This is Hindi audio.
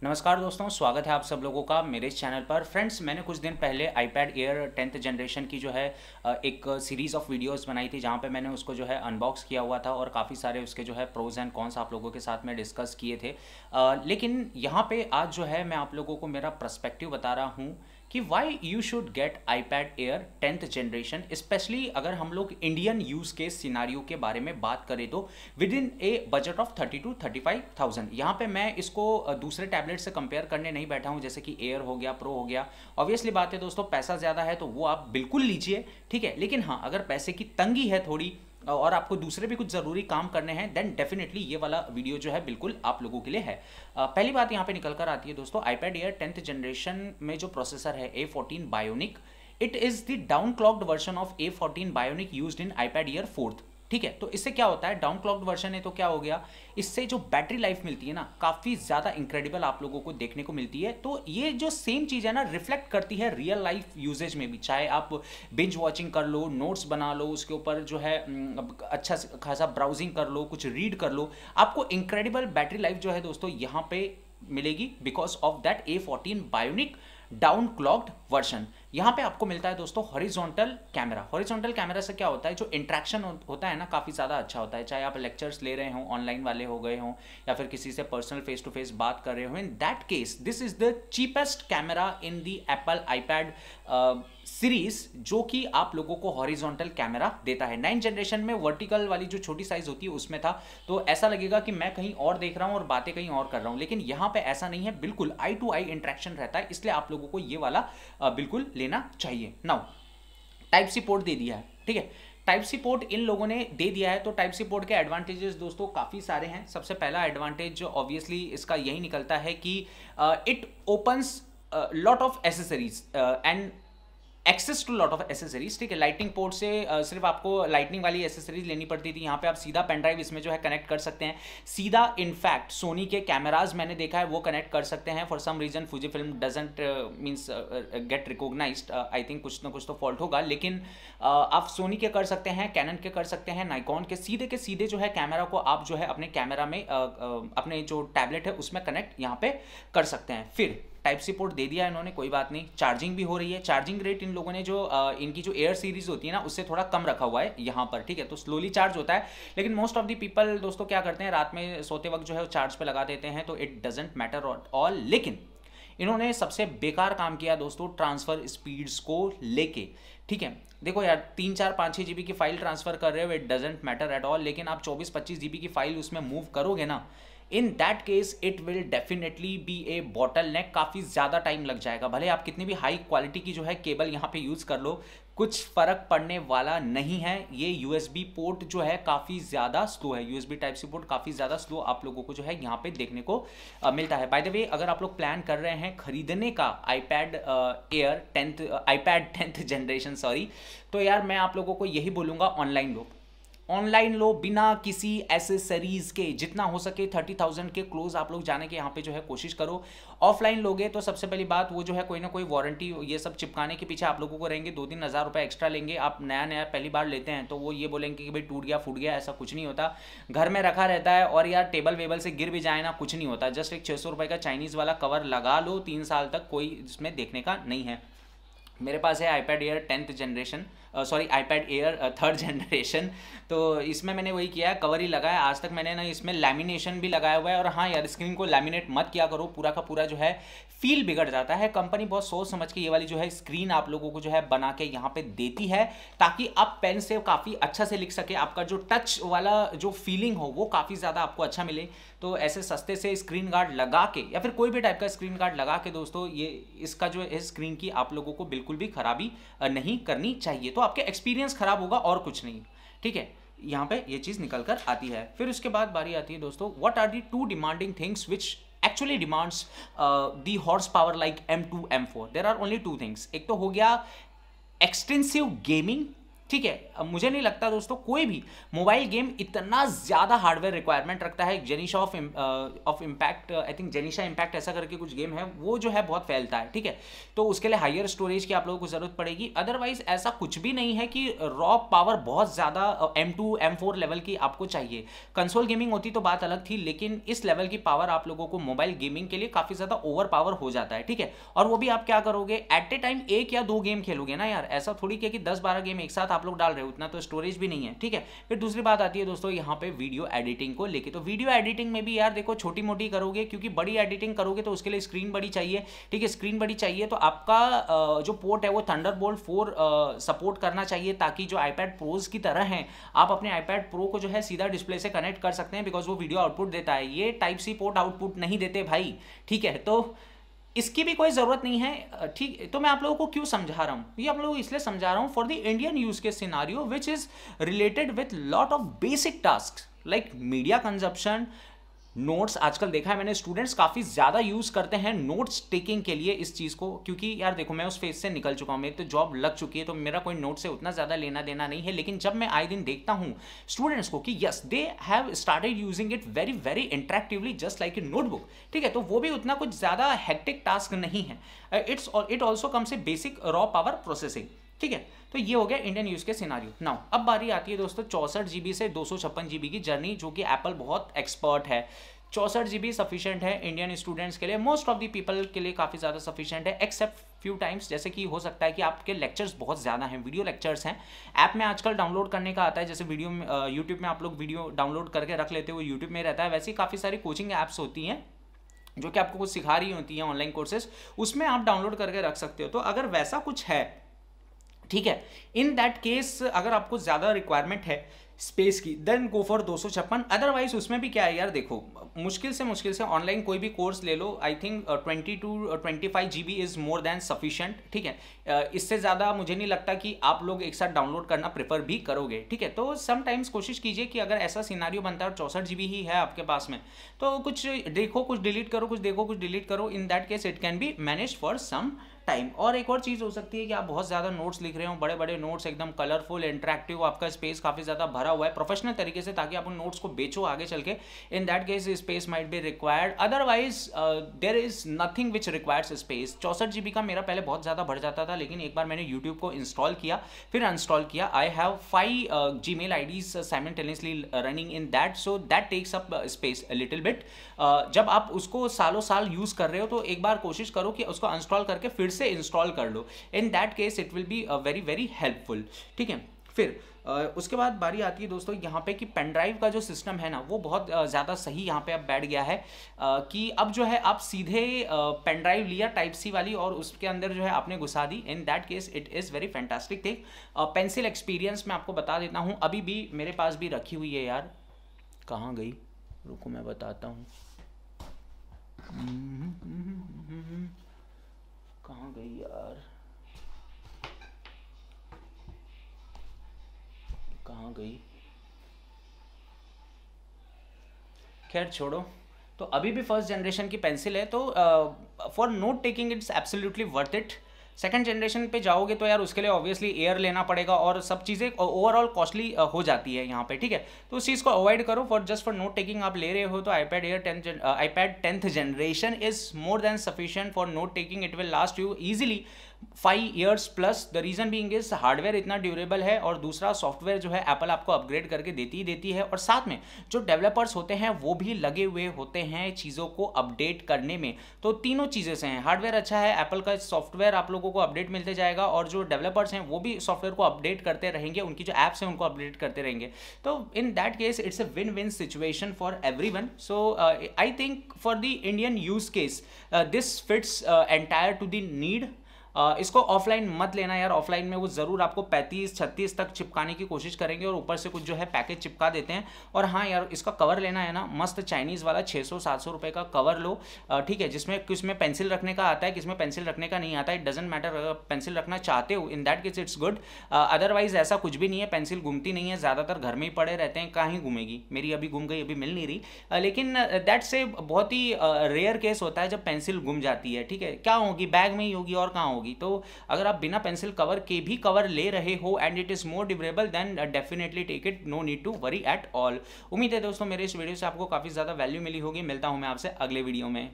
नमस्कार दोस्तों, स्वागत है आप सब लोगों का मेरे इस चैनल पर। फ्रेंड्स, मैंने कुछ दिन पहले iPad Air 10th जनरेशन की जो है एक सीरीज़ ऑफ वीडियोस बनाई थी, जहाँ पे मैंने उसको जो है अनबॉक्स किया हुआ था और काफ़ी सारे उसके जो है प्रोज एंड कॉन्स आप लोगों के साथ में डिस्कस किए थे। लेकिन यहाँ पे आज जो है मैं आप लोगों को मेरा पर्सपेक्टिव बता रहा हूँ कि why you should get iPad Air 10th generation, specially अगर हम लोग इंडियन यूज़ केस सिनारियो के बारे में बात करें तो with in A budget of 30 to 35,000। यहाँ पे मैं इसको दूसरे टैबलेट से कंपेयर करने नहीं बैठा हूँ, जैसे कि एयर हो गया, प्रो हो गया। ऑब्वियसली बात है दोस्तों, पैसा ज़्यादा है तो वो आप बिल्कुल लीजिए, ठीक है। लेकिन हाँ, अगर पैसे की तंगी है थोड़ी और आपको दूसरे भी कुछ ज़रूरी काम करने हैं, देन डेफिनेटली ये वाला वीडियो जो है बिल्कुल आप लोगों के लिए है। पहली बात यहाँ पे निकल कर आती है दोस्तों, iPad Air 10th जनरेशन में जो प्रोसेसर है A14 Bionic, it is the down clogged version of A14 Bionic used in iPad Air 4th। ठीक है, तो इससे क्या होता है, डाउन क्लॉक्ड वर्जन है तो क्या हो गया, इससे जो बैटरी लाइफ मिलती है ना, काफ़ी ज़्यादा इंक्रेडिबल आप लोगों को देखने को मिलती है। तो ये जो सेम चीज़ है ना, रिफ्लेक्ट करती है रियल लाइफ यूजेज में भी। चाहे आप बिंज वॉचिंग कर लो, नोट्स बना लो, उसके ऊपर जो है अच्छा खासा ब्राउजिंग कर लो, कुछ रीड कर लो, आपको इंक्रेडिबल बैटरी लाइफ जो है दोस्तों यहाँ पे मिलेगी because of that A14 bionic down clogged version. यहाँ पे आपको मिलता है दोस्तों हॉरिजॉन्टल कैमरा। हॉरिजॉन्टल कैमरा से क्या होता है, जो इंट्रैक्शन होता है ना, काफ़ी ज़्यादा अच्छा होता है। चाहे आप लेक्चर्स ले रहे हों, ऑनलाइन वाले हो गए हों, या फिर किसी से पर्सनल फेस टू फेस बात कर रहे हो, इन that case this is the cheapest camera in the Apple iPad series, जो कि आप लोगों को हॉरिजॉन्टल कैमरा देता है। 9th जनरेशन में वर्टिकल वाली जो छोटी साइज होती है उसमें था, तो ऐसा लगेगा कि मैं कहीं और देख रहा हूँ और बातें कहीं और कर रहा हूँ। लेकिन यहाँ पे ऐसा नहीं है, बिल्कुल आई टू आई इंट्रैक्शन रहता है, इसलिए आप लोगों को ये वाला बिल्कुल लेना चाहिए। नाउ टाइप सी पोर्ट दे दिया है, ठीक है। टाइप सी पोर्ट इन लोगों ने दे दिया है, तो टाइप सी पोर्ट के एडवांटेजेस दोस्तों काफ़ी सारे हैं। सबसे पहला एडवांटेज ऑब्वियसली इसका यही निकलता है कि it opens lot of accessories and access to lot of accessories, ठीक है। लाइटनिंग पोर्ट से सिर्फ आपको लाइटनिंग वाली एसेसरीज लेनी पड़ती थी, यहाँ पे आप सीधा पेन ड्राइव इसमें जो है कनेक्ट कर सकते हैं सीधा। इनफैक्ट सोनी के कैमराज मैंने देखा है वो कनेक्ट कर सकते हैं। For some reason Fuji film doesn't means get recognized, I think कुछ ना कुछ तो फॉल्ट होगा, लेकिन आप सोनी के कर सकते हैं, कैनन के कर सकते हैं, नाइकॉन के सीधे जो है कैमरा को आप जो है अपने कैमरा में अपने जो टैबलेट है उसमें कनेक्ट यहाँ पे कर सकते हैं। फिर टाइप सी पोर्ट दे दिया है इन्होंने, कोई बात नहीं। चार्जिंग भी हो रही है। चार्जिंग रेट इन लोगों ने जो इनकी जो एयर सीरीज होती है ना, उससे थोड़ा कम रखा हुआ है यहाँ पर, ठीक है। तो स्लोली चार्ज होता है, लेकिन मोस्ट ऑफ द पीपल दोस्तों क्या करते हैं, रात में सोते वक्त जो है चार्ज पे लगा देते हैं, तो it doesn't matter at all. लेकिन इन्होंने सबसे बेकार काम किया दोस्तों ट्रांसफर स्पीड्स को लेके, ठीक है। देखो यार, 3, 4, 5, 6 GB की फाइल ट्रांसफर कर रहे हो, it doesn't matter at all, लेकिन आप 24, 25 GB की फाइल उसमें मूव करोगे ना, इन that case it will definitely be A bottle नेक। काफ़ी ज़्यादा टाइम लग जाएगा, भले आप कितनी भी हाई क्वालिटी की जो है केबल यहाँ पे यूज़ कर लो, कुछ फ़र्क पड़ने वाला नहीं है। ये USB पोर्ट जो है काफ़ी ज़्यादा स्लो है, USB टाइप सी पोर्ट काफ़ी ज़्यादा स्लो आप लोगों को जो है यहाँ पे देखने को मिलता है। बाय द वे, अगर आप लोग प्लान कर रहे हैं खरीदने का iPad 10th जनरेशन सॉरी, तो यार मैं आप लोगों को यही बोलूँगा, ऑनलाइन लो बिना किसी एसेसरीज के। जितना हो सके 30,000 के क्लोज आप लोग जाने के यहाँ पे जो है कोशिश करो। ऑफलाइन लोगे तो सबसे पहली बात, वो जो है कोई ना कोई वारंटी ये सब चिपकाने के पीछे आप लोगों को रहेंगे, 2-3 हज़ार रुपये एक्स्ट्रा लेंगे। आप नया पहली बार लेते हैं तो वो ये बोलेंगे कि भाई टूट गया फूट गया, ऐसा कुछ नहीं होता, घर में रखा रहता है। और यार टेबल वेबल से गिर भी जाए ना, कुछ नहीं होता। जस्ट एक 600 रुपये का चाइनीज़ वाला कवर लगा लो, 3 साल तक कोई इसमें देखने का नहीं है। मेरे पास है iPad Air 10th generation, sorry iPad Air 3rd generation, तो इसमें मैंने वही किया है, कवर ही लगाया। आज तक मैंने ना इसमें लैमिनेशन भी लगाया हुआ है। और हाँ यार, स्क्रीन को लैमिनेट मत किया करो, पूरा का पूरा जो है फील बिगड़ जाता है। कंपनी बहुत सोच समझ के ये वाली जो है स्क्रीन आप लोगों को जो है बना के यहाँ पे देती है, ताकि आप पेन से काफ़ी अच्छा से लिख सके, आपका जो टच वाला जो फीलिंग हो वो काफ़ी ज़्यादा आपको अच्छा मिले। तो ऐसे सस्ते से स्क्रीन गार्ड लगा के, या फिर कोई भी टाइप का स्क्रीन गार्ड लगा के दोस्तों, ये इसका जो है स्क्रीन की आप लोगों को बिल्कुल भी खराबी नहीं करनी चाहिए। तो आपके एक्सपीरियंस खराब होगा और कुछ नहीं, ठीक है। यहाँ पे ये चीज़ निकल कर आती है। फिर उसके बाद बारी आती है दोस्तों, what are the 2 demanding things which actually demands the horsepower like M2 M4। there are only 2 things। एक तो हो गया एक्सटेंसिव गेमिंग, ठीक है। अब मुझे नहीं लगता दोस्तों कोई भी मोबाइल गेम इतना ज़्यादा हार्डवेयर रिक्वायरमेंट रखता है। Genshin of impact, I think Genshin impact ऐसा करके कुछ गेम है, वो जो है बहुत फैलता है, ठीक है। तो उसके लिए हायर स्टोरेज की आप लोगों को ज़रूरत पड़ेगी। अदरवाइज ऐसा कुछ भी नहीं है कि रॉ पावर बहुत ज़्यादा M2 M4 लेवल की आपको चाहिए। कंसोल गेमिंग होती तो बात अलग थी, लेकिन इस लेवल की पावर आप लोगों को मोबाइल गेमिंग के लिए काफ़ी ज़्यादा ओवर पावर हो जाता है, ठीक है। और वो भी आप क्या करोगे, एट ए टाइम 1 या 2 गेम खेलोगे ना यार, ऐसा थोड़ी कि 10-12 गेम एक साथ आप लोग डाल रहे हो, उतना तो स्टोरेज भी नहीं है, ठीक है। फिर दूसरी बात आती है दोस्तों यहाँ पे वीडियो एडिटिंग को लेके। तो वीडियो एडिटिंग में भी यार देखो छोटी मोटी करोगे, क्योंकि बड़ी एडिटिंग करोगे तो उसके लिए स्क्रीन बड़ी चाहिए, ठीक है। स्क्रीन बड़ी चाहिए तो आपका जो पोर्ट है वो थंडरबोल्ट 4 सपोर्ट करना चाहिए, ताकि जो iPad प्रोज की तरह है आप अपने iPad प्रो को जो है सीधा डिस्प्ले से कनेक्ट कर सकते हैं, बिकॉज वो वीडियो आउटपुट देता है। ये टाइप सी पोर्ट आउटपुट नहीं देते भाई, ठीक है। तो इसकी भी कोई ज़रूरत नहीं है, ठीक। तो मैं आप लोगों को क्यों समझा रहा हूँ, ये आप लोगों को इसलिए समझा रहा हूँ फॉर द इंडियन यूज के scenario which is related with lot of basic task like media consumption, notes. आजकल देखा है मैंने स्टूडेंट्स काफ़ी ज़्यादा यूज़ करते हैं नोट्स टेकिंग के लिए इस चीज़ को, क्योंकि यार देखो मैं उस फेज से निकल चुका हूँ, मेरी तो जॉब लग चुकी है, तो मेरा कोई नोट से उतना ज़्यादा लेना देना नहीं है। लेकिन जब मैं आए दिन देखता हूँ स्टूडेंट्स को कि yes they have started using it very very interactively just like a notebook, ठीक है। तो वो भी उतना कुछ ज़्यादा हेक्टिक टास्क नहीं है। It also comes A basic raw power processing, ठीक है। तो ये हो गया इंडियन यूज के सिनारियो। नाउ अब बारी आती है दोस्तों 64 GB से 256 GB की जर्नी, जो कि एप्पल बहुत एक्सपर्ट है। 64 GB सफिशिएंट है इंडियन स्टूडेंट्स के लिए, मोस्ट ऑफ द पीपल के लिए काफ़ी ज़्यादा सफिशिएंट है, एक्सेप्ट फ्यू टाइम्स। जैसे कि हो सकता है कि आपके लेक्चर्स बहुत ज़्यादा हैं, वीडियो लेक्चर्स हैं, ऐप में आजकल डाउनलोड करने का आता है, जैसे वीडियो में यूट्यूब में आप लोग वीडियो डाउनलोड करके रख लेते हो, यूट्यूब में रहता है, वैसे ही काफ़ी सारी कोचिंग ऐप्स होती हैं जो कि आपको कुछ सिखा रही होती हैं, ऑनलाइन कोर्सेज, उसमें आप डाउनलोड करके रख सकते हो। तो अगर वैसा कुछ है, ठीक है, इन दैट केस अगर आपको ज़्यादा रिक्वायरमेंट है स्पेस की, देन गो फॉर 256। अदरवाइज उसमें भी क्या है यार, देखो मुश्किल से ऑनलाइन कोई भी कोर्स ले लो, I think 20 to 25 GB is more than sufficient, ठीक है। इससे ज़्यादा मुझे नहीं लगता कि आप लोग एक साथ डाउनलोड करना प्रेफर भी करोगे, ठीक है। तो समटाइम्स कोशिश कीजिए कि अगर ऐसा सिनारियो बनता है और 64 GB ही है आपके पास में, तो कुछ देखो कुछ डिलीट करो, कुछ देखो कुछ डिलीट करो, in that case it can be manage for some time. और एक और चीज़ हो सकती है कि आप बहुत ज़्यादा नोट्स लिख रहे हो, बड़े बड़े नोट्स एकदम कलरफुल इंटरेक्टिव, आपका स्पेस काफ़ी ज़्यादा भरा हुआ है प्रोफेशनल तरीके से, ताकि आप उन नोट्स को बेचो आगे चल के, in that case space might be required. Otherwise there is nothing which requires space. 64 GB का मेरा पहले बहुत ज़्यादा भर जाता था, लेकिन एक बार मैंने यूट्यूब को इंस्टॉल किया फिर अनस्टॉल किया। I have 5 Gmail IDs simultaneously running in that, so that takes up space a little bit. जब आप उसको सालों साल यूज़ कर रहे हो तो एक बार कोशिश करो कि उसको अनस्टॉल करके फिर से इंस्टॉल कर लो, in that case it will be very very helpful, ठीक है। फिर उसके बाद बारी आती है दोस्तों यहाँ पे कि पेन ड्राइव का जो सिस्टम है ना, वो बहुत ज़्यादा सही यहाँ पे अब बैठ गया है, कि अब जो है आप सीधे पेन ड्राइव लिया टाइप सी वाली और उसके अंदर जो है आपने घुसा दी, in that case it is very fantastic thing. Pencil experience मैं आपको बता देता हूँ, अभी भी मेरे पास भी रखी हुई है यार, कहाँ गई, रुको मैं बताता हूँ, कहाँ गई यार, कहाँ गई, खैर छोड़ो। तो अभी भी फर्स्ट जनरेशन की पेंसिल है, तो for note taking it's absolutely worth it. Second generation पे जाओगे तो यार उसके लिए ऑब्वियसली एयर लेना पड़ेगा और सब चीज़ें ओवरऑल कॉस्टली हो जाती है यहाँ पे, ठीक है। तो उस चीज़ को अवॉइड करो, for just for note taking आप ले रहे हो तो iPad 10th generation is more than sufficient for note taking. It will last you easily 5 years plus. The reason being is hardware इतना ड्यूरेबल है और दूसरा सॉफ्टवेयर जो है एप्पल आपको अपग्रेड करके देती ही देती है, और साथ में जो डेवलपर्स होते हैं वो भी लगे हुए होते हैं चीज़ों को अपडेट करने में। तो तीनों चीज़ें से हैं, हार्डवेयर अच्छा है, एप्पल का सॉफ्टवेयर आप लोगों को अपडेट मिलते जाएगा, और जो डेवलपर्स हैं वो भी सॉफ्टवेयर को अपडेट करते रहेंगे, उनकी जो एप्स हैं उनको अपडेट करते रहेंगे। तो in that case it's a win win situation for everyone. So I think for the Indian use case this fits entire to the need. इसको ऑफलाइन मत लेना यार, ऑफलाइन में वो ज़रूर आपको 35-36 तक चिपकाने की कोशिश करेंगे और ऊपर से कुछ जो है पैकेज चिपका देते हैं। और हाँ यार, इसका कवर लेना है ना, मस्त चाइनीज़ वाला 600-700 रुपये का कवर लो, ठीक है, जिसमें किसमें पेंसिल रखने का आता है, किसमें पेंसिल रखने का नहीं आता है, इट डजेंट मैटर। अगर पेंसिल रखना चाहते हो इन that case it's good, otherwise ऐसा कुछ भी नहीं है, पेंसिल घूमती नहीं है, ज़्यादातर घर में ही पड़े रहते हैं, कहाँ ही घूमेगी, मेरी अभी घूम गई, अभी मिल नहीं रही, लेकिन दैट से बहुत ही रेयर केस होता है जब पेंसिल गुम जाती है, ठीक है। क्या होगी, बैग में ही होगी और कहाँ होगी, होगी। तो अगर आप बिना पेंसिल कवर के भी कवर ले रहे हो and it is more durable, then definitely take it, no need to worry at all. उम्मीद है दोस्तों मेरे इस वीडियो से आपको काफ़ी ज़्यादा वैल्यू मिली होगी। मिलता हूँ मैं आपसे अगले वीडियो में।